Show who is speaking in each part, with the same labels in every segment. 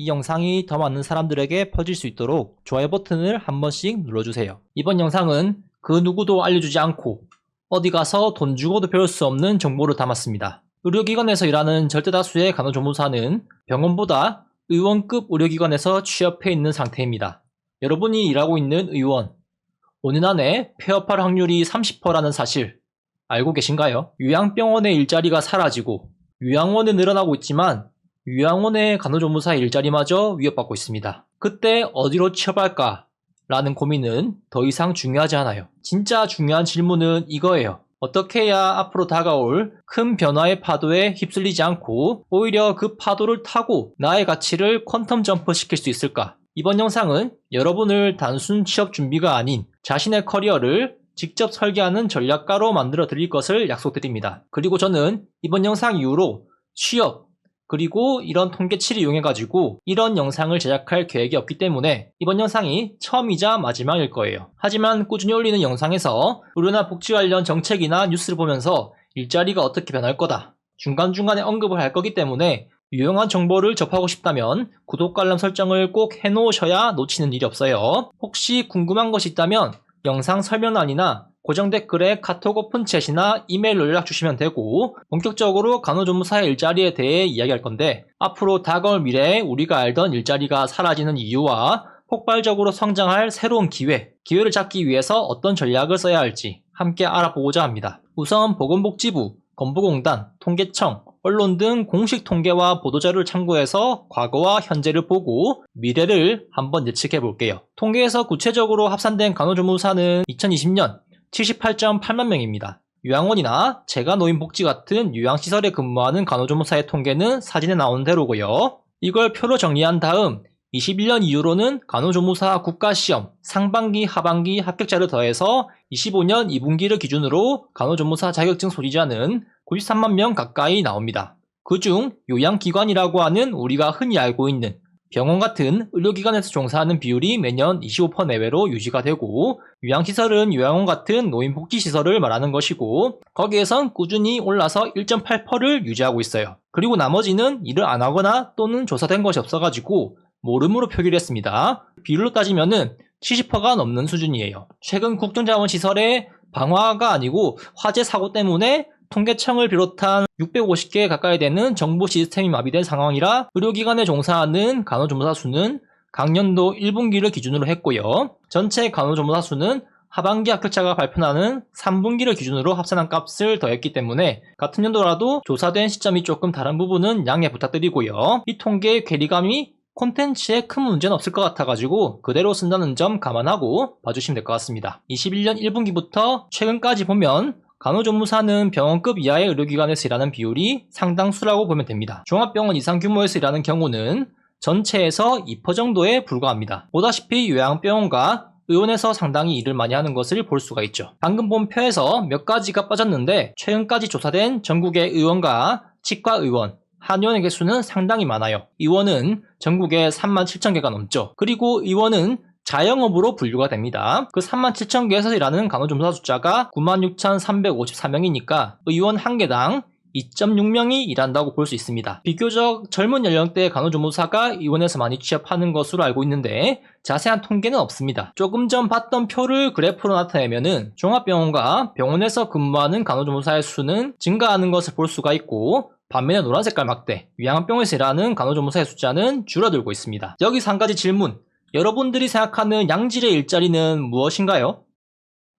Speaker 1: 이 영상이 더 많은 사람들에게 퍼질 수 있도록 좋아요 버튼을 한 번씩 눌러주세요. 이번 영상은 그 누구도 알려주지 않고 어디 가서 돈 주고도 배울 수 없는 정보를 담았습니다. 의료기관에서 일하는 절대다수의 간호조무사는 병원보다 의원급 의료기관에서 취업해 있는 상태입니다. 여러분이 일하고 있는 의원, 5년 안에 폐업할 확률이 30%라는 사실 알고 계신가요? 요양병원의 일자리가 사라지고 요양원은 늘어나고 있지만 요양원의 간호조무사 일자리마저 위협받고 있습니다. 그때 어디로 취업할까? 라는 고민은 더 이상 중요하지 않아요. 진짜 중요한 질문은 이거예요. 어떻게 해야 앞으로 다가올 큰 변화의 파도에 휩쓸리지 않고 오히려 그 파도를 타고 나의 가치를 퀀텀 점프 시킬 수 있을까? 이번 영상은 여러분을 단순 취업 준비가 아닌 자신의 커리어를 직접 설계하는 전략가로 만들어 드릴 것을 약속드립니다. 그리고 저는 이번 영상 이후로 취업, 그리고 이런 통계치를 이용해가지고 이런 영상을 제작할 계획이 없기 때문에 이번 영상이 처음이자 마지막일 거예요. 하지만 꾸준히 올리는 영상에서 의료나 복지 관련 정책이나 뉴스를 보면서 일자리가 어떻게 변할 거다, 중간중간에 언급을 할 거기 때문에 유용한 정보를 접하고 싶다면 구독과 알람 설정을 꼭 해놓으셔야 놓치는 일이 없어요. 혹시 궁금한 것이 있다면 영상 설명란이나 고정 댓글에 카톡 오픈챗이나 이메일로 연락 주시면 되고, 본격적으로 간호조무사의 일자리에 대해 이야기할 건데, 앞으로 다가올 미래에 우리가 알던 일자리가 사라지는 이유와 폭발적으로 성장할 새로운 기회를 잡기 위해서 어떤 전략을 써야 할지 함께 알아보고자 합니다. 우선 보건복지부, 건보공단, 통계청, 언론 등 공식 통계와 보도자료를 참고해서 과거와 현재를 보고 미래를 한번 예측해 볼게요. 통계에서 구체적으로 합산된 간호조무사는 2020년 78.8만 명입니다. 요양원이나 재가노인복지 같은 요양시설에 근무하는 간호조무사의 통계는 사진에 나오는 대로고요. 이걸 표로 정리한 다음 21년 이후로는 간호조무사 국가시험 상반기 하반기 합격자를 더해서 25년 2분기를 기준으로 간호조무사 자격증 소지자는 93만 명 가까이 나옵니다. 그중 요양기관이라고 하는 우리가 흔히 알고 있는 병원 같은 의료기관에서 종사하는 비율이 매년 25% 내외로 유지가 되고, 요양시설은 요양원 같은 노인복지시설을 말하는 것이고 거기에선 꾸준히 올라서 1.8%를 유지하고 있어요. 그리고 나머지는 일을 안 하거나 또는 조사된 것이 없어가지고 모름으로 표기를 했습니다. 비율로 따지면은 70%가 넘는 수준이에요. 최근 국정자원시설의 방화가 아니고 화재 사고 때문에 통계청을 비롯한 650개 가까이 되는 정보 시스템이 마비된 상황이라 의료기관에 종사하는 간호조무사 수는 강년도 1분기를 기준으로 했고요. 전체 간호조무사 수는 하반기 합격자가 발표하는 3분기를 기준으로 합산한 값을 더했기 때문에 같은 연도라도 조사된 시점이 조금 다른 부분은 양해 부탁드리고요. 이 통계의 괴리감이 콘텐츠에 큰 문제는 없을 것 같아가지고 그대로 쓴다는 점 감안하고 봐주시면 될 것 같습니다. 21년 1분기부터 최근까지 보면 간호조무사는 병원급 이하의 의료기관에서 일하는 비율이 상당수라고 보면 됩니다. 종합병원 이상 규모에서 일하는 경우는 전체에서 2% 정도에 불과합니다. 보다시피 요양병원과 의원에서 상당히 일을 많이 하는 것을 볼 수가 있죠. 방금 본 표에서 몇 가지가 빠졌는데 최근까지 조사된 전국의 의원과 치과의원, 한의원의 개수는 상당히 많아요. 의원은 전국에 37,000개가 넘죠. 그리고 의원은 자영업으로 분류가 됩니다. 그 37,000개에서 일하는 간호조무사 숫자가 96,354명이니까 의원 한 개당 2.6명이 일한다고 볼 수 있습니다. 비교적 젊은 연령대의 간호조무사가 의원에서 많이 취업하는 것으로 알고 있는데 자세한 통계는 없습니다. 조금 전 봤던 표를 그래프로 나타내면은 종합병원과 병원에서 근무하는 간호조무사의 수는 증가하는 것을 볼 수가 있고, 반면에 노란 색깔 막대, 요양병원에서 일하는 간호조무사의 숫자는 줄어들고 있습니다. 여기서 한 가지 질문. 여러분들이 생각하는 양질의 일자리는 무엇인가요?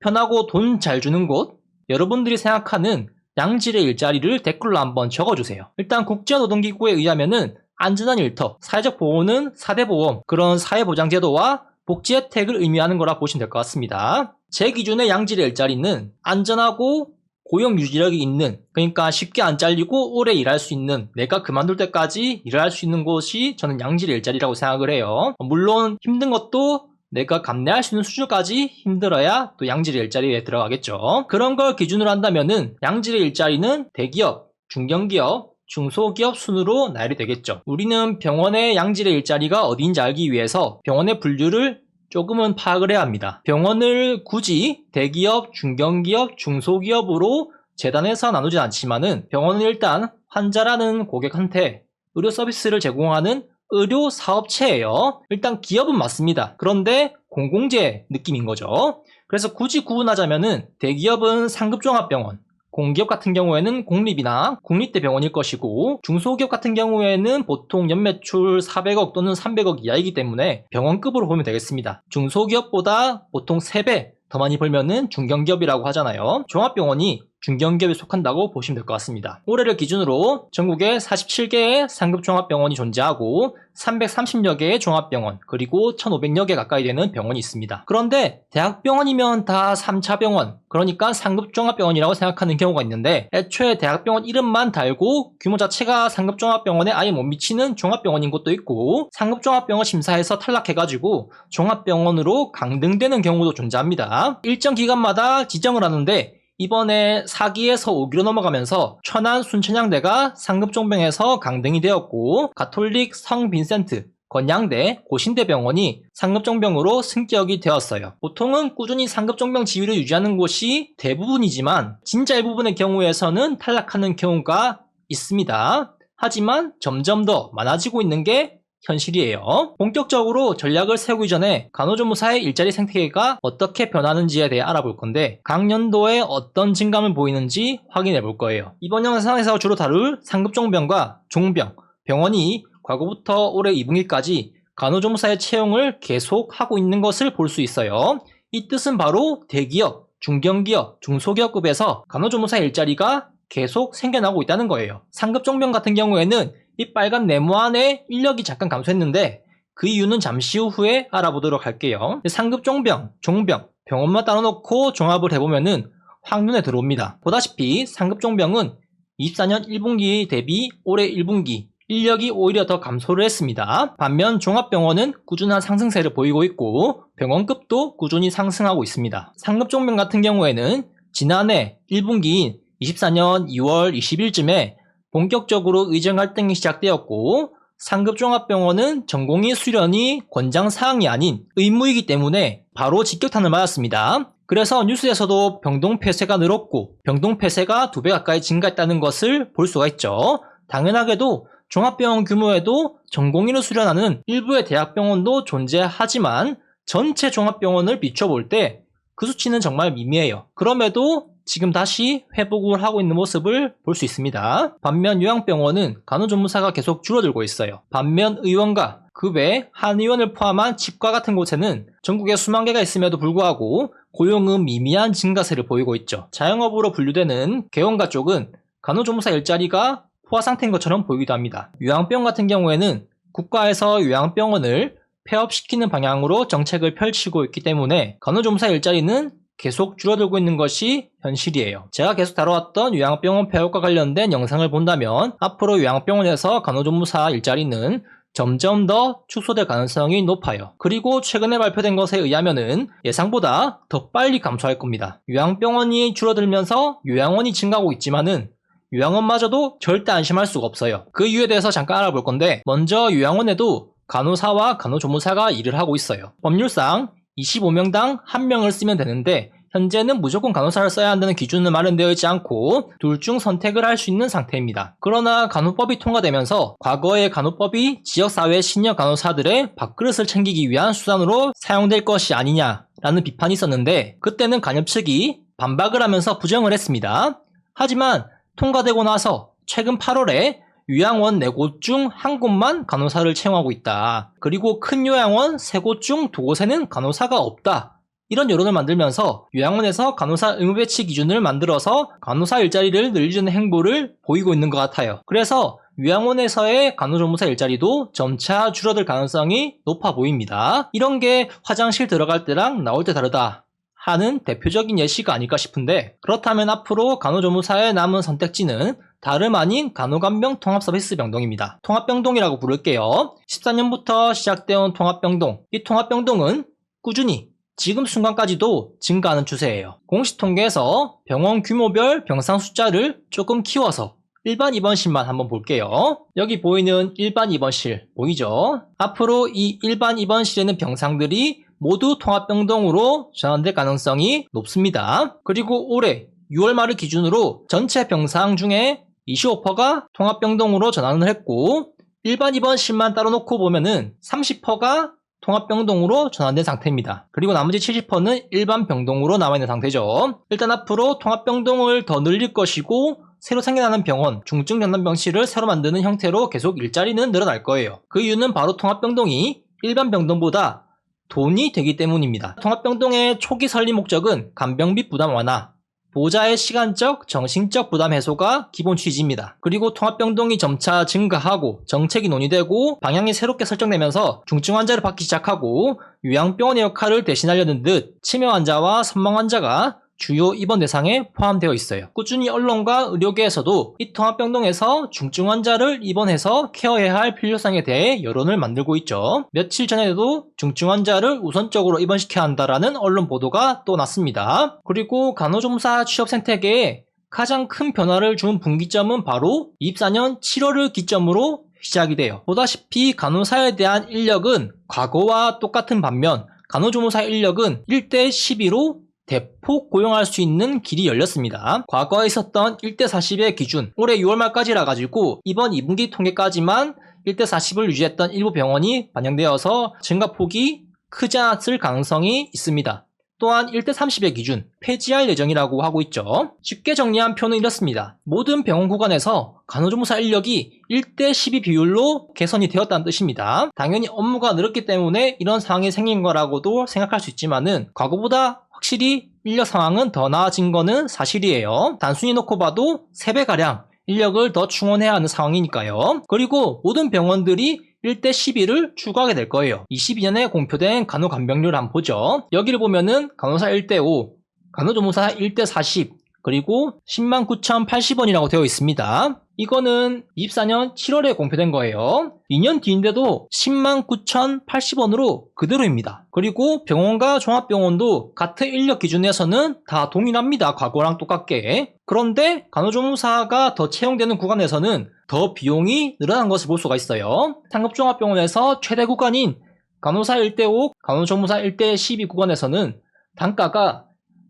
Speaker 1: 편하고 돈 잘 주는 곳? 여러분들이 생각하는 양질의 일자리를 댓글로 한번 적어주세요. 일단 국제노동기구에 의하면은 안전한 일터, 사회적 보호는 4대 보험, 그런 사회보장제도와 복지 혜택을 의미하는 거라 보시면 될 것 같습니다. 제 기준의 양질의 일자리는 안전하고 고용 유지력이 있는, 그러니까 쉽게 안 잘리고 오래 일할 수 있는, 내가 그만둘 때까지 일을 할 수 있는 곳이 저는 양질의 일자리라고 생각을 해요. 물론 힘든 것도 내가 감내할 수 있는 수준까지 힘들어야 또 양질의 일자리에 들어가겠죠. 그런 걸 기준으로 한다면은 양질의 일자리는 대기업, 중견기업, 중소기업 순으로 나열이 되겠죠. 우리는 병원의 양질의 일자리가 어디인지 알기 위해서 병원의 분류를 조금은 파악을 해야 합니다. 병원을 굳이 대기업, 중견기업, 중소기업으로 재단해서 나누진 않지만은 병원은 일단 환자라는 고객한테 의료 서비스를 제공하는 의료 사업체예요. 일단 기업은 맞습니다. 그런데 공공재 느낌인 거죠. 그래서 굳이 구분하자면은 대기업은 상급종합병원, 공기업 같은 경우에는 공립이나 국립대 병원일 것이고 중소기업 같은 경우에는 보통 연매출 400억 또는 300억 이하이기 때문에 병원급으로 보면 되겠습니다. 중소기업보다 보통 3배 더 많이 벌면은 중견기업이라고 하잖아요. 종합병원이 중견기업에 속한다고 보시면 될 것 같습니다. 올해를 기준으로 전국에 47개의 상급 종합병원이 존재하고 330여 개의 종합병원 그리고 1500여 개 가까이 되는 병원이 있습니다. 그런데 대학병원이면 다 3차 병원, 그러니까 상급 종합병원이라고 생각하는 경우가 있는데 애초에 대학병원 이름만 달고 규모 자체가 상급 종합병원에 아예 못 미치는 종합병원인 곳도 있고 상급 종합병원 심사에서 탈락해가지고 종합병원으로 강등되는 경우도 존재합니다. 일정 기간마다 지정을 하는데 이번에 4기에서 5기로 넘어가면서 천안 순천향대가 상급종병에서 강등이 되었고 가톨릭 성빈센트, 건양대, 고신대병원이 상급종병으로 승격이 되었어요. 보통은 꾸준히 상급종병 지위를 유지하는 곳이 대부분이지만 진짜 일부분의 경우에서는 탈락하는 경우가 있습니다. 하지만 점점 더 많아지고 있는 게 현실이에요. 본격적으로 전략을 세우기 전에 간호조무사의 일자리 생태계가 어떻게 변하는지에 대해 알아볼 건데 각 연도에 어떤 증감을 보이는지 확인해 볼 거예요. 이번 영상에서 주로 다룰 상급종병과 종병, 병원이 과거부터 올해 2분기까지 간호조무사의 채용을 계속하고 있는 것을 볼 수 있어요. 이 뜻은 바로 대기업, 중견기업, 중소기업급에서 간호조무사 일자리가 계속 생겨나고 있다는 거예요. 상급종병 같은 경우에는 이 빨간 네모 안에 인력이 잠깐 감소했는데 그 이유는 잠시 후에 알아보도록 할게요. 상급종병, 종병, 병원만 따로놓고 종합을 해보면은 확 눈에 들어옵니다. 보다시피 상급종병은 24년 1분기 대비 올해 1분기 인력이 오히려 더 감소를 했습니다. 반면 종합병원은 꾸준한 상승세를 보이고 있고 병원급도 꾸준히 상승하고 있습니다. 상급종병 같은 경우에는 지난해 1분기인 24년 2월 20일쯤에 본격적으로 의정 갈등이 시작되었고 상급종합병원은 전공의 수련이 권장사항이 아닌 의무이기 때문에 바로 직격탄을 맞았습니다. 그래서 뉴스에서도 병동 폐쇄가 늘었고 병동 폐쇄가 2배 가까이 증가했다는 것을 볼 수가 있죠. 당연하게도 종합병원 규모에도 전공의를 수련하는 일부의 대학병원도 존재하지만 전체 종합병원을 비춰볼 때 그 수치는 정말 미미해요. 그럼에도 지금 다시 회복을 하고 있는 모습을 볼 수 있습니다. 반면 요양병원은 간호조무사가 계속 줄어들고 있어요. 반면 의원과 그 외 한의원을 포함한 치과 같은 곳에는 전국에 수만 개가 있음에도 불구하고 고용은 미미한 증가세를 보이고 있죠. 자영업으로 분류되는 개원가 쪽은 간호조무사 일자리가 포화 상태인 것처럼 보이기도 합니다. 요양병원 같은 경우에는 국가에서 요양병원을 폐업시키는 방향으로 정책을 펼치고 있기 때문에 간호조무사 일자리는 계속 줄어들고 있는 것이 현실이에요. 제가 계속 다뤄왔던 요양병원 폐업과 관련된 영상을 본다면 앞으로 요양병원에서 간호조무사 일자리는 점점 더 축소될 가능성이 높아요. 그리고 최근에 발표된 것에 의하면은 예상보다 더 빨리 감소할 겁니다. 요양병원이 줄어들면서 요양원이 증가하고 있지만은 요양원마저도 절대 안심할 수가 없어요. 그 이유에 대해서 잠깐 알아볼 건데 먼저 요양원에도 간호사와 간호조무사가 일을 하고 있어요. 법률상 25명당 1명을 쓰면 되는데 현재는 무조건 간호사를 써야 한다는 기준은 마련되어 있지 않고 둘 중 선택을 할 수 있는 상태입니다. 그러나 간호법이 통과되면서 과거의 간호법이 지역사회 시니어 간호사들의 밥그릇을 챙기기 위한 수단으로 사용될 것이 아니냐라는 비판이 있었는데 그때는 간협 측이 반박을 하면서 부정을 했습니다. 하지만 통과되고 나서 최근 8월에 요양원 4곳 중 1곳만 간호사를 채용하고 있다. 그리고 큰 요양원 3곳 중 2곳에는 간호사가 없다. 이런 여론을 만들면서 요양원에서 간호사 의무 배치 기준을 만들어서 간호사 일자리를 늘리는 행보를 보이고 있는 것 같아요. 그래서 요양원에서의 간호조무사 일자리도 점차 줄어들 가능성이 높아 보입니다. 이런 게 화장실 들어갈 때랑 나올 때 다르다 하는 대표적인 예시가 아닐까 싶은데 그렇다면 앞으로 간호조무사의 남은 선택지는 다름 아닌 간호간병 통합서비스 병동입니다. 통합병동이라고 부를게요. 14년부터 시작되어 통합병동. 이 통합병동은 꾸준히 지금 순간까지도 증가하는 추세예요. 공식 통계에서 병원 규모별 병상 숫자를 조금 키워서 일반 입원실만 한번 볼게요. 여기 보이는 일반 입원실 보이죠? 앞으로 이 일반 입원실에는 병상들이 모두 통합병동으로 전환될 가능성이 높습니다. 그리고 올해 6월 말을 기준으로 전체 병상 중에 25%가 통합병동으로 전환을 했고 일반 입원실만 따로 놓고 보면은 30%가 통합병동으로 전환된 상태입니다. 그리고 나머지 70%는 일반 병동으로 남아있는 상태죠. 일단 앞으로 통합병동을 더 늘릴 것이고 새로 생겨나는 병원, 중증 전담병실을 새로 만드는 형태로 계속 일자리는 늘어날 거예요. 그 이유는 바로 통합병동이 일반 병동보다 돈이 되기 때문입니다. 통합병동의 초기 설립 목적은 간병비 부담 완화, 보호자의 시간적, 정신적 부담 해소가 기본 취지입니다. 그리고 통합병동이 점차 증가하고 정책이 논의되고 방향이 새롭게 설정되면서 중증 환자를 받기 시작하고 요양병원의 역할을 대신하려는 듯 치매 환자와 선망 환자가 주요 입원 대상에 포함되어 있어요. 꾸준히 언론과 의료계에서도 이 통합병동에서 중증 환자를 입원해서 케어해야 할 필요성에 대해 여론을 만들고 있죠. 며칠 전에도 중증 환자를 우선적으로 입원시켜야 한다라는 언론 보도가 또 났습니다. 그리고 간호조무사 취업 생태계에 가장 큰 변화를 준 분기점은 바로 24년 7월을 기점으로 시작이 돼요. 보다시피 간호사에 대한 인력은 과거와 똑같은 반면 간호조무사 인력은 1대 12로 대폭 고용할 수 있는 길이 열렸습니다. 과거에 있었던 1대 40의 기준, 올해 6월 말까지라 가지고 이번 2분기 통계까지만 1대 40을 유지했던 일부 병원이 반영되어서 증가폭이 크지 않았을 가능성이 있습니다. 또한 1대 30의 기준, 폐지할 예정이라고 하고 있죠. 쉽게 정리한 표는 이렇습니다. 모든 병원 구간에서 간호조무사 인력이 1대 12 비율로 개선이 되었다는 뜻입니다. 당연히 업무가 늘었기 때문에 이런 상황이 생긴 거라고도 생각할 수 있지만은 과거보다 확실히 인력 상황은 더 나아진 거는 사실이에요. 단순히 놓고 봐도 3배가량 인력을 더 충원해야 하는 상황이니까요. 그리고 모든 병원들이 1대 12를 추구하게 될 거예요. 22년에 공표된 간호간병률을 한번 보죠. 여기를 보면은 간호사 1대 5, 간호조무사 1대 40, 그리고 109,080원이라고 되어 있습니다. 이거는 24년 7월에 공표된 거예요. 2년 뒤인데도 109,080원으로 그대로입니다. 그리고 병원과 종합병원도 같은 인력 기준에서는 다 동일합니다. 과거랑 똑같게. 그런데 간호조무사가 더 채용되는 구간에서는 더 비용이 늘어난 것을 볼 수가 있어요. 상급종합병원에서 최대 구간인 간호사 1대 5, 간호조무사 1대 12 구간에서는 단가가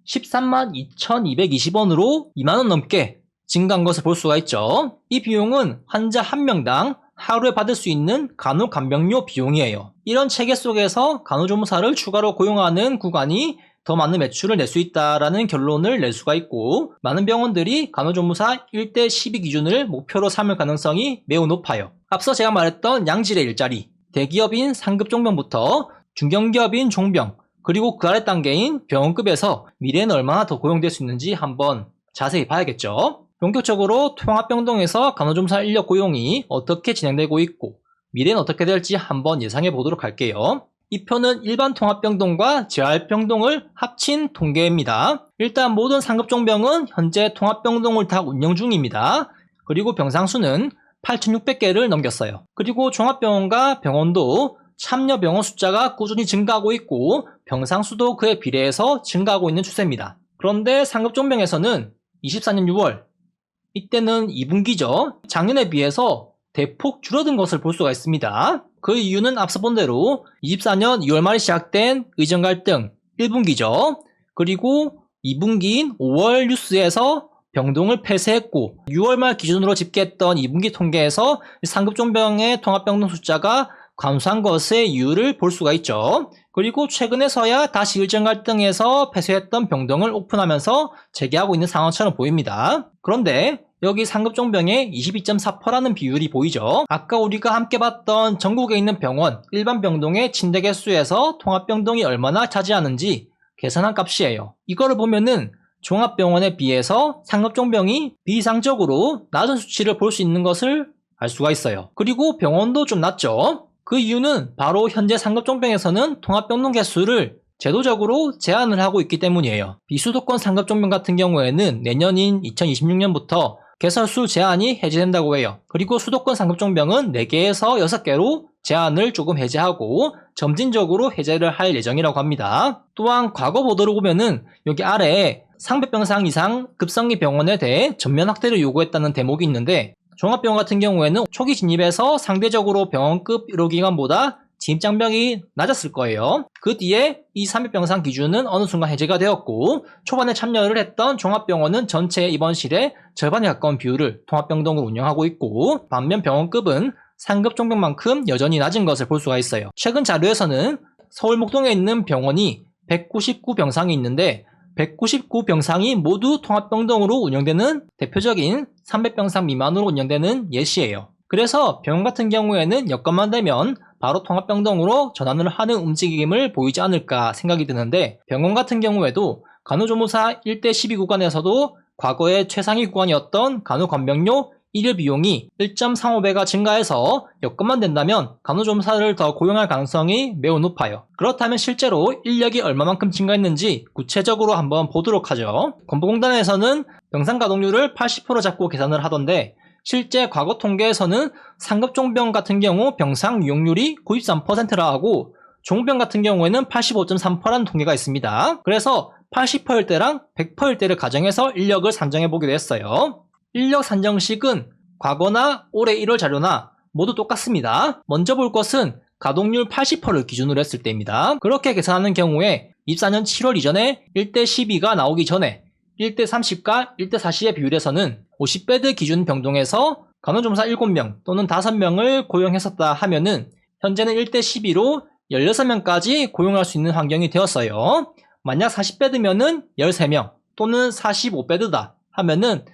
Speaker 1: 13만 2,220원으로 2만원 넘게 증가한 것을 볼 수가 있죠. 이 비용은 환자 한 명당 하루에 받을 수 있는 간호간병료 비용이에요. 이런 체계 속에서 간호조무사를 추가로 고용하는 구간이 더 많은 매출을 낼 수 있다라는 결론을 낼 수가 있고, 많은 병원들이 간호조무사 1대 12 기준을 목표로 삼을 가능성이 매우 높아요. 앞서 제가 말했던 양질의 일자리, 대기업인 상급종병부터 중견기업인 종병, 그리고 그 아래 단계인 병원급에서 미래에는 얼마나 더 고용될 수 있는지 한번 자세히 봐야겠죠. 본격적으로 통합병동에서 간호조무사 인력 고용이 어떻게 진행되고 있고 미래는 어떻게 될지 한번 예상해 보도록 할게요. 이 표는 일반 통합병동과 재활병동을 합친 통계입니다. 일단 모든 상급종병은 현재 통합병동을 다 운영 중입니다. 그리고 병상수는 8,600개를 넘겼어요. 그리고 종합병원과 병원도 참여 병원 숫자가 꾸준히 증가하고 있고 병상수도 그에 비례해서 증가하고 있는 추세입니다. 그런데 상급종병에서는 24년 6월, 이때는 2분기죠. 작년에 비해서 대폭 줄어든 것을 볼 수가 있습니다. 그 이유는 앞서 본 대로 24년 2월 말에 시작된 의정 갈등 1분기죠. 그리고 2분기인 5월 뉴스에서 병동을 폐쇄했고 6월 말 기준으로 집계했던 2분기 통계에서 상급종병의 통합병동 숫자가 감소한 것의 이유를 볼 수가 있죠. 그리고 최근에서야 다시 일정 갈등에서 폐쇄했던 병동을 오픈하면서 재개하고 있는 상황처럼 보입니다. 그런데 여기 상급종병의 22.4%라는 비율이 보이죠. 아까 우리가 함께 봤던 전국에 있는 병원, 일반 병동의 침대 개수에서 통합병동이 얼마나 차지하는지 계산한 값이에요. 이거를 보면은 종합병원에 비해서 상급종병이 비이상적으로 낮은 수치를 볼 수 있는 것을 알 수가 있어요. 그리고 병원도 좀 낮죠. 그 이유는 바로 현재 상급종병에서는 통합병동 개수를 제도적으로 제한을 하고 있기 때문이에요. 비수도권 상급종병 같은 경우에는 내년인 2026년부터 개설수 제한이 해제된다고 해요. 그리고 수도권 상급종병은 4개에서 6개로 제한을 조금 해제하고 점진적으로 해제를 할 예정이라고 합니다. 또한 과거 보도를 보면은 여기 아래에 상백병상 이상 급성기 병원에 대해 전면 확대를 요구했다는 대목이 있는데 종합병원 같은 경우에는 초기 진입에서 상대적으로 병원급 의료기관보다 진입장벽이 낮았을 거예요. 그 뒤에 이 상백병상 기준은 어느 순간 해제가 되었고 초반에 참여를 했던 종합병원은 전체 입원실의 절반에 가까운 비율을 통합병동으로 운영하고 있고 반면 병원급은 상급 종병만큼 여전히 낮은 것을 볼 수가 있어요. 최근 자료에서는 서울 목동에 있는 병원이 199병상이 있는데 199병상이 모두 통합병동으로 운영되는 대표적인 300병상 미만으로 운영되는 예시예요. 그래서 병원 같은 경우에는 여건만 되면 바로 통합병동으로 전환을 하는 움직임을 보이지 않을까 생각이 드는데, 병원 같은 경우에도 간호조무사 1대12 구간에서도 과거의 최상위 구간이었던 간호관병료 일일 비용이 1.35배가 증가해서 여건만 된다면 간호조무사를 더 고용할 가능성이 매우 높아요. 그렇다면 실제로 인력이 얼마만큼 증가했는지 구체적으로 한번 보도록 하죠. 건보공단에서는 병상 가동률을 80% 잡고 계산을 하던데, 실제 과거 통계에서는 상급 종병 같은 경우 병상 이용률이 93%라 하고 종병 같은 경우에는 85.3%라는 통계가 있습니다. 그래서 80%일 때랑 100%일 때를 가정해서 인력을 산정해 보기로 했어요. 인력 산정식은 과거나 올해 1월 자료나 모두 똑같습니다. 먼저 볼 것은 가동률 80%를 기준으로 했을 때입니다. 그렇게 계산하는 경우에 24년 7월 이전에 1대12가 나오기 전에 1대30과 1대40의 비율에서는 50베드 기준 병동에서 간호조무사 7명 또는 5명을 고용했었다 하면은 현재는 1대12로 16명까지 고용할 수 있는 환경이 되었어요. 만약 40베드면은 13명 또는 45베드다 하면은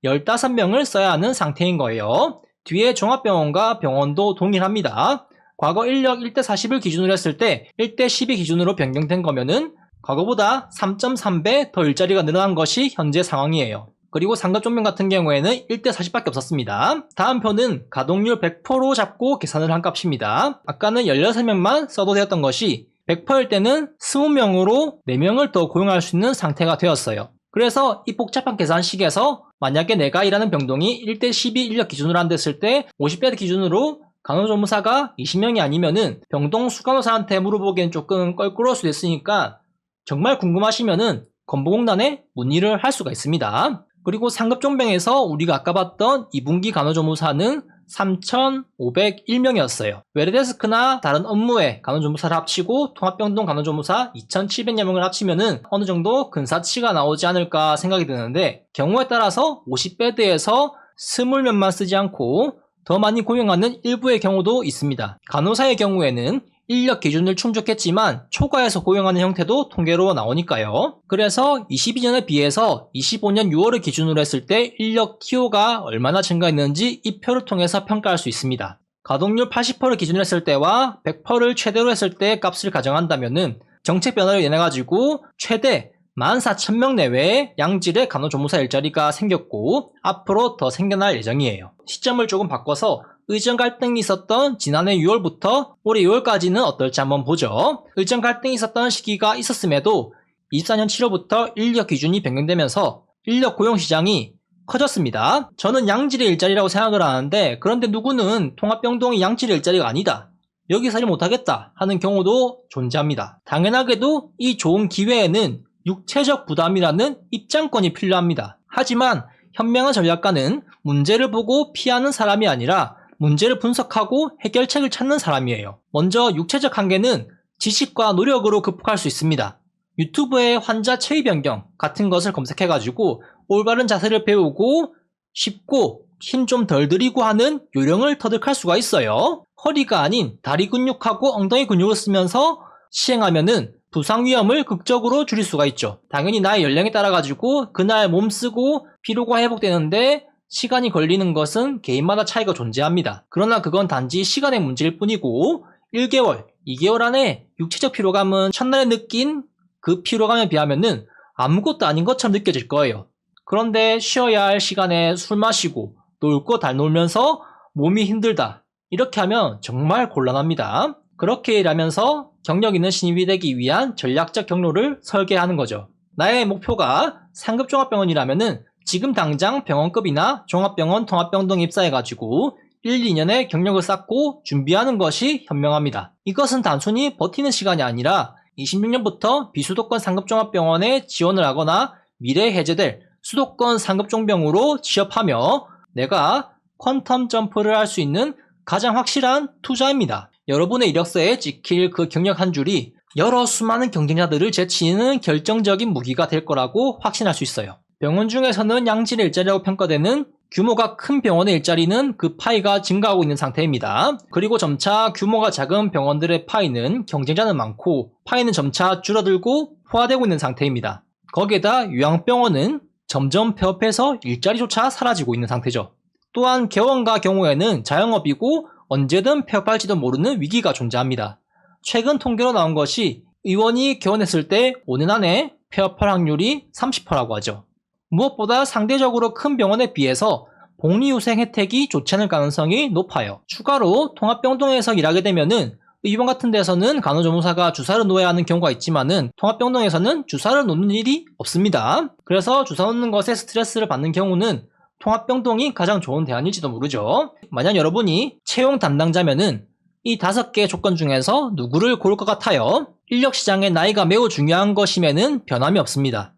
Speaker 1: 15명을 써야 하는 상태인 거예요. 뒤에 종합병원과 병원도 동일합니다. 과거 인력 1대40을 기준으로 했을 때 1대12 기준으로 변경된 거면은 과거보다 3.3배 더 일자리가 늘어난 것이 현재 상황이에요. 그리고 상급 종병 같은 경우에는 1대40밖에 없었습니다. 다음 표는 가동률 100%로 잡고 계산을 한 값입니다. 아까는 16명만 써도 되었던 것이 100%일 때는 20명으로 4명을 더 고용할 수 있는 상태가 되었어요. 그래서 이 복잡한 계산식에서 만약에 내가 일하는 병동이 1대12 인력 기준으로 한댔을 때 50베드 기준으로 간호조무사가 20명이 아니면은 병동 수간호사한테 물어보기엔 조금 껄끄러울 수도 있으니까 정말 궁금하시면은 건보공단에 문의를 할 수가 있습니다. 그리고 상급 종병에서 우리가 아까 봤던 2분기 간호조무사는 3,501명이었어요. 외래데스크나 다른 업무에 간호조무사를 합치고 통합병동 간호조무사 2,700여 명을 합치면은 어느 정도 근사치가 나오지 않을까 생각이 드는데, 경우에 따라서 50베드에서 20명만 쓰지 않고 더 많이 고용하는 일부의 경우도 있습니다. 간호사의 경우에는 인력 기준을 충족했지만 초과해서 고용하는 형태도 통계로 나오니까요. 그래서 22년에 비해서 25년 6월을 기준으로 했을 때 인력 TO가 얼마나 증가했는지 이 표를 통해서 평가할 수 있습니다. 가동률 80%를 기준으로 했을 때와 100%를 최대로 했을 때 값을 가정한다면은 정책 변화로 인해 가지고 최대 14,000명 내외의 양질의 간호조무사 일자리가 생겼고 앞으로 더 생겨날 예정이에요. 시점을 조금 바꿔서 의전 갈등이 있었던 지난해 6월부터 올해 6월까지는 어떨지 한번 보죠. 의전 갈등이 있었던 시기가 있었음에도 24년 7월부터 인력 기준이 변경되면서 인력 고용 시장이 커졌습니다. 저는 양질의 일자리라고 생각을 하는데, 그런데 누구는 통합병동이 양질의 일자리가 아니다, 여기서 일 못하겠다 하는 경우도 존재합니다. 당연하게도 이 좋은 기회에는 육체적 부담이라는 입장권이 필요합니다. 하지만 현명한 전략가는 문제를 보고 피하는 사람이 아니라 문제를 분석하고 해결책을 찾는 사람이에요. 먼저 육체적 한계는 지식과 노력으로 극복할 수 있습니다. 유튜브에 환자 체위 변경 같은 것을 검색해가지고 올바른 자세를 배우고 쉽고 힘 좀 덜 들이고 하는 요령을 터득할 수가 있어요. 허리가 아닌 다리 근육하고 엉덩이 근육을 쓰면서 시행하면은 부상 위험을 극적으로 줄일 수가 있죠. 당연히 나의 연령에 따라 가지고 그날 몸 쓰고 피로가 회복되는데 시간이 걸리는 것은 개인마다 차이가 존재합니다. 그러나 그건 단지 시간의 문제일 뿐이고 1개월, 2개월 안에 육체적 피로감은 첫날에 느낀 그 피로감에 비하면은 아무것도 아닌 것처럼 느껴질 거예요. 그런데 쉬어야 할 시간에 술 마시고 놀고 달 놀면서 몸이 힘들다, 이렇게 하면 정말 곤란합니다. 그렇게 일하면서 경력 있는 신입이 되기 위한 전략적 경로를 설계하는 거죠. 나의 목표가 상급 종합병원이라면은 지금 당장 병원급이나 종합병원, 통합병동 입사해가지고 1, 2년의 경력을 쌓고 준비하는 것이 현명합니다. 이것은 단순히 버티는 시간이 아니라 26년부터 비수도권 상급종합병원에 지원을 하거나 미래에 해제될 수도권 상급종병으로 취업하며 내가 퀀텀 점프를 할 수 있는 가장 확실한 투자입니다. 여러분의 이력서에 찍힐 그 경력 한 줄이 여러 수많은 경쟁자들을 제치는 결정적인 무기가 될 거라고 확신할 수 있어요. 병원 중에서는 양질의 일자리라고 평가되는 규모가 큰 병원의 일자리는 그 파이가 증가하고 있는 상태입니다. 그리고 점차 규모가 작은 병원들의 파이는 경쟁자는 많고 파이는 점차 줄어들고 포화되고 있는 상태입니다. 거기에다 요양병원은 점점 폐업해서 일자리조차 사라지고 있는 상태죠. 또한 개원가 경우에는 자영업이고 언제든 폐업할지도 모르는 위기가 존재합니다. 최근 통계로 나온 것이 의원이 개원했을 때 5년 안에 폐업할 확률이 30%라고 하죠. 무엇보다 상대적으로 큰 병원에 비해서 복리후생 혜택이 좋지 않을 가능성이 높아요. 추가로 통합병동에서 일하게 되면은 의원 같은 데서는 간호조무사가 주사를 놓아야 하는 경우가 있지만은 통합병동에서는 주사를 놓는 일이 없습니다. 그래서 주사 놓는 것에 스트레스를 받는 경우는 통합병동이 가장 좋은 대안일지도 모르죠. 만약 여러분이 채용 담당자면은 이 5개의 조건 중에서 누구를 고를 것 같아요? 인력시장의 나이가 매우 중요한 것임에는 변함이 없습니다.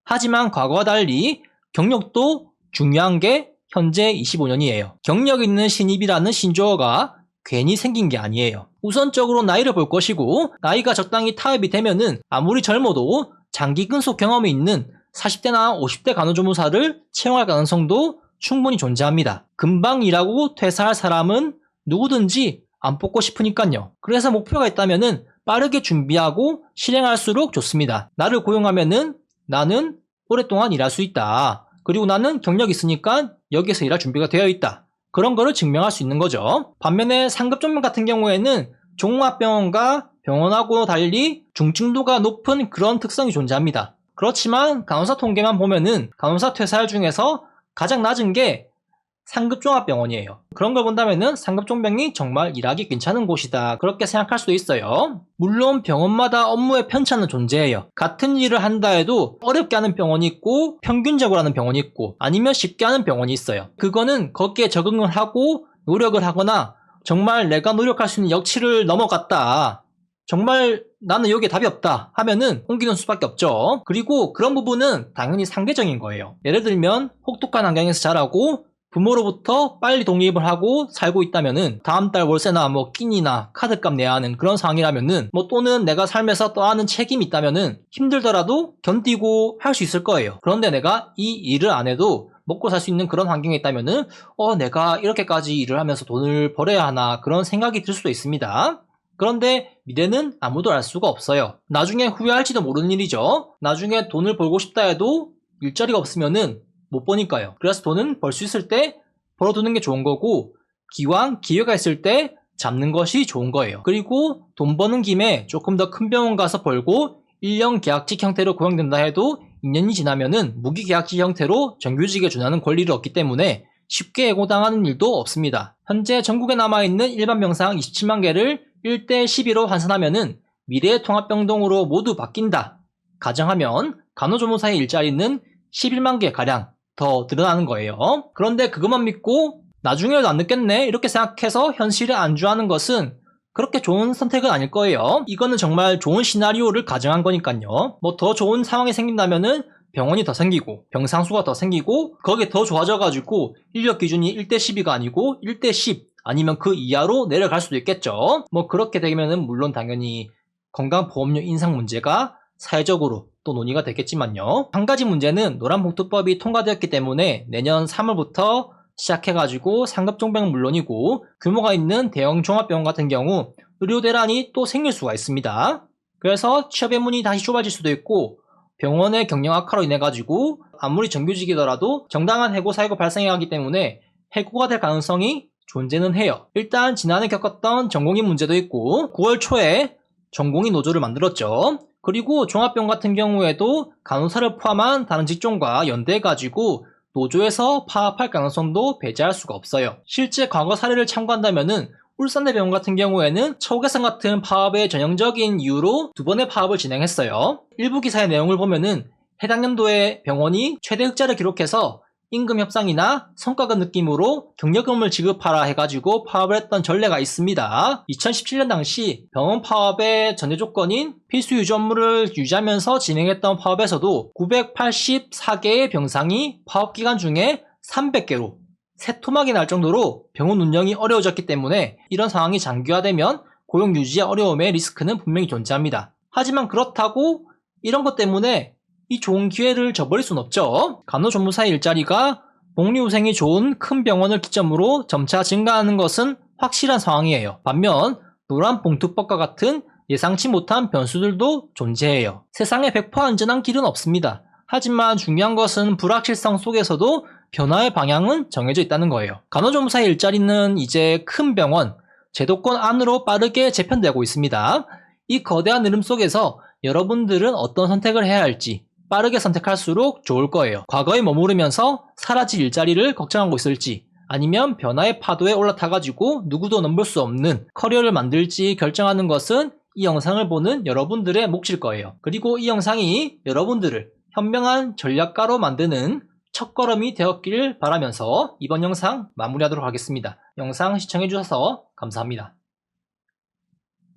Speaker 1: 하지만 과거와 달리 경력도 중요한 게 현재 25년이에요. 경력 있는 신입이라는 신조어가 괜히 생긴 게 아니에요. 우선적으로 나이를 볼 것이고 나이가 적당히 타협이 되면은 아무리 젊어도 장기 근속 경험이 있는 40대나 50대 간호조무사를 채용할 가능성도 충분히 존재합니다. 금방 일하고 퇴사할 사람은 누구든지 안 뽑고 싶으니까요. 그래서 목표가 있다면은 빠르게 준비하고 실행할수록 좋습니다. 나를 고용하면은 나는 오랫동안 일할 수 있다. 그리고 나는 경력이 있으니까 여기서 일할 준비가 되어 있다. 그런 거를 증명할 수 있는 거죠. 반면에 상급종명 같은 경우에는 종합병원과 병원하고 달리 중증도가 높은 그런 특성이 존재합니다. 그렇지만 간호사 통계만 보면은 간호사 퇴사율 중에서 가장 낮은 게 상급종합병원이에요. 그런 걸 본다면은 상급종병이 정말 일하기 괜찮은 곳이다. 그렇게 생각할 수도 있어요. 물론 병원마다 업무의 편차는 존재해요. 같은 일을 한다 해도 어렵게 하는 병원이 있고 평균적으로 하는 병원이 있고 아니면 쉽게 하는 병원이 있어요. 그거는 거기에 적응을 하고 노력을 하거나 정말 내가 노력할 수 있는 역치를 넘어갔다. 정말 나는 여기에 답이 없다 하면은 옮기는 수밖에 없죠. 그리고 그런 부분은 당연히 상대적인 거예요. 예를 들면 혹독한 환경에서 자라고 부모로부터 빨리 독립을 하고 살고 있다면은 다음 달 월세나 뭐 끼니나 카드값 내야 하는 그런 상황이라면은 뭐 또는 내가 삶에서 떠안는 책임이 있다면은 힘들더라도 견디고 할 수 있을 거예요. 그런데 내가 이 일을 안 해도 먹고 살 수 있는 그런 환경에 있다면은 내가 이렇게까지 일을 하면서 돈을 벌어야 하나 그런 생각이 들 수도 있습니다. 그런데 미래는 아무도 알 수가 없어요. 나중에 후회할지도 모르는 일이죠. 나중에 돈을 벌고 싶다 해도 일자리가 없으면은 못 버니까요. 그래서 돈은 벌 수 있을 때 벌어두는 게 좋은 거고 기왕 기회가 있을 때 잡는 것이 좋은 거예요. 그리고 돈 버는 김에 조금 더 큰 병원 가서 벌고 1년 계약직 형태로 고용된다 해도 2년이 지나면은 무기계약직 형태로 정규직에 준하는 권리를 얻기 때문에 쉽게 해고당하는 일도 없습니다. 현재 전국에 남아있는 일반 병상 27만 개를 1대 12로 환산하면은 미래의 통합병동으로 모두 바뀐다 가정하면 간호조무사의 일자리는 11만 개가량 더 늘어나는 거예요. 그런데 그것만 믿고 나중에도 안 늦겠네 이렇게 생각해서 현실에 안주하는 것은 그렇게 좋은 선택은 아닐 거예요. 이거는 정말 좋은 시나리오를 가정한 거니까요. 뭐 더 좋은 상황이 생긴다면은 병원이 더 생기고 병상수가 더 생기고 거기에 더 좋아져가지고 인력 기준이 1대 12가 아니고 1대 10 아니면 그 이하로 내려갈 수도 있겠죠. 뭐 그렇게 되면은 물론 당연히 건강보험료 인상 문제가 사회적으로 또 논의가 되겠지만요. 한 가지 문제는 노란봉투법이 통과되었기 때문에 내년 3월부터 시작해가지고 상급종병은 물론이고 규모가 있는 대형 종합병원 같은 경우 의료 대란이 또 생길 수가 있습니다. 그래서 취업의 문이 다시 좁아질 수도 있고 병원의 경영 악화로 인해가지고 아무리 정규직이더라도 정당한 해고 사유가 발생해야 하기 때문에 해고가 될 가능성이 존재는 해요. 일단 지난해 겪었던 전공인 문제도 있고 9월 초에 전공인 노조를 만들었죠. 그리고 종합병원 같은 경우에도 간호사를 포함한 다른 직종과 연대해가지고 노조에서 파업할 가능성도 배제할 수가 없어요. 실제 과거 사례를 참고한다면은 울산대병원 같은 경우에는 처우개선 같은 파업의 전형적인 이유로 2번의 파업을 진행했어요. 일부 기사의 내용을 보면은 해당 연도에 병원이 최대 흑자를 기록해서 임금 협상이나 성과급 느낌으로 경력금을 지급하라 해가지고 파업을 했던 전례가 있습니다. 2017년 당시 병원 파업의 전제 조건인 필수 유지 업무를 유지하면서 진행했던 파업에서도 984개의 병상이 파업 기간 중에 300개로 새토막이 날 정도로 병원 운영이 어려워졌기 때문에 이런 상황이 장기화되면 고용 유지의 어려움의 리스크는 분명히 존재합니다. 하지만 그렇다고 이런 것 때문에 이 좋은 기회를 저버릴 순 없죠. 간호조무사의 일자리가 복리후생이 좋은 큰 병원을 기점으로 점차 증가하는 것은 확실한 상황이에요. 반면 노란 봉투법과 같은 예상치 못한 변수들도 존재해요. 세상에 100% 안전한 길은 없습니다. 하지만 중요한 것은 불확실성 속에서도 변화의 방향은 정해져 있다는 거예요. 간호조무사의 일자리는 이제 큰 병원, 제도권 안으로 빠르게 재편되고 있습니다. 이 거대한 흐름 속에서 여러분들은 어떤 선택을 해야 할지 빠르게 선택할수록 좋을 거예요. 과거에 머무르면서 사라질 일자리를 걱정하고 있을지, 아니면 변화의 파도에 올라타가지고 누구도 넘볼 수 없는 커리어를 만들지 결정하는 것은 이 영상을 보는 여러분들의 몫일 거예요. 그리고 이 영상이 여러분들을 현명한 전략가로 만드는 첫걸음이 되었기를 바라면서 이번 영상 마무리하도록 하겠습니다. 영상 시청해주셔서 감사합니다.